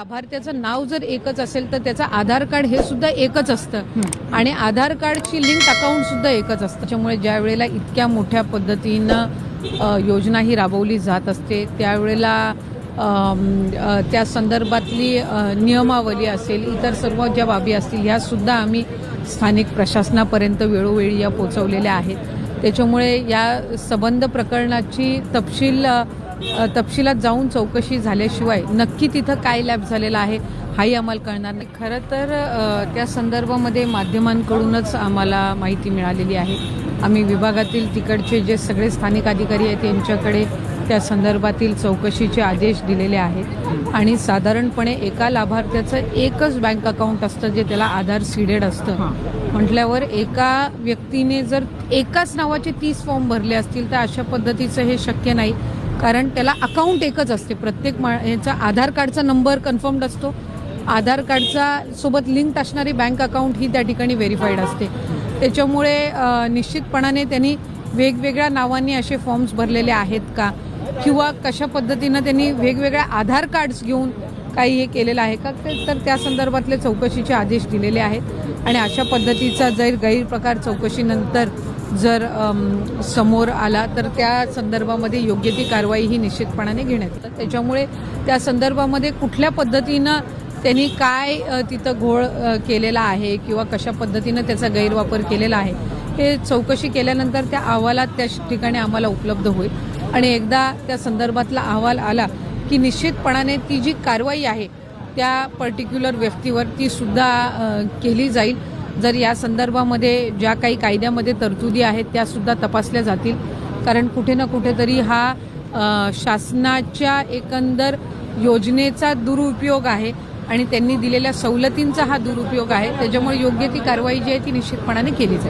लाभार्थ्याचं नाव जर एकच असेल तर त्याचं आधार कार्ड हे सुद्धा एकच असतं आणि आधार कार्डची लिंक अकाउंट सुद्धा एकच असतं। त्यामुळे ज्या वेळेला इतक्या मोठ्या पद्धतीनं योजना ही राबवली जात असते त्यावेळेला त्या संदर्भातली नियमावली असेल, इतर सर्व ज्या बाबी असतील ह्या सुद्धा आम्ही स्थानिक प्रशासनापर्यंत वेळोवेळी या पोहोचवलेल्या आहेत। त्याच्यामुळे या संबंध प्रकरणाची तपशिलात जाऊन चौकशी झाल्याशिवाय नक्की तिथं काय लॅब झालेला आहे हाही आम्हाला कळणार नाही। खरं तर त्या संदर्भामध्ये माध्यमांकडूनच आम्हाला माहिती मिळालेली आहे। आम्ही विभागातील तिकडचे जे सगळे स्थानिक अधिकारी आहेत त्यांच्याकडे त्या संदर्भातील चौकशीचे आदेश दिलेले आहेत आणि साधारणपणे एका लाभार्थ्याचं एकच बँक अकाउंट असतं जे त्याला आधार सीडेड असतं। म्हटल्यावर एका व्यक्तीने जर एकाच नावाचे 30 फॉर्म भरले असतील तर अशा पद्धतीचं हे शक्य नाही, कारण त्याला अकाउंट एकच असते। प्रत्येक याचा आधार कार्डचा नंबर कन्फर्म्ड असतो, आधार कार्डचा सोबत लिंक्ड असणारी बँक अकाउंट ही त्या ठिकाणी व्हेरीफाईड असते। त्याच्यामुळे निश्चितपणाने त्यांनी वेगवेगळ्या नावांनी असे फॉर्म्स भरलेले आहेत का किंवा कशा पद्धतीनं त्यांनी वेगवेगळ्या आधार कार्ड्स घेऊन काही हे केलेलं आहे का, तर त्या संदर्भातले चौकशीचे आदेश दिलेले आहेत आणि अशा पद्धतीचा जर गैरप्रकार चौकशीनंतर जर समोर आला तर त्या संदर्भामध्ये योग्य ती कारवाई ही निश्चितपणाने घेण्यात येते। त्याच्यामुळे त्या संदर्भामध्ये कुठल्या पद्धतीनं त्यांनी काय तिथं घोळ केलेला आहे किंवा कशा पद्धतीनं त्याचा गैरवापर केलेला आहे हे चौकशी केल्यानंतर त्या अहवालात त्या ठिकाणी आम्हाला उपलब्ध होईल आणि एकदा त्या संदर्भातला अहवाल आला की निश्चितपणाने ती जी कारवाई आहे त्या पर्टिक्युलर व्यक्तीवर ती सुद्धा केली जाईल। जर या संदर्भामध्ये ज्या काही कायद्यामध्ये तरतुदी आहेत त्या सुद्धा तपासल्या जातील, कारण कुठे ना कुठेतरी हा शासनाच्या एकंदर योजनेचा दुरुपयोग आहे आणि त्यांनी दिलेल्या सवलतींचा हा दुरुपयोग आहे। त्याच्यामुळे योग्य ती कारवाई जी आहे ती निश्चितपणाने केली जाईल।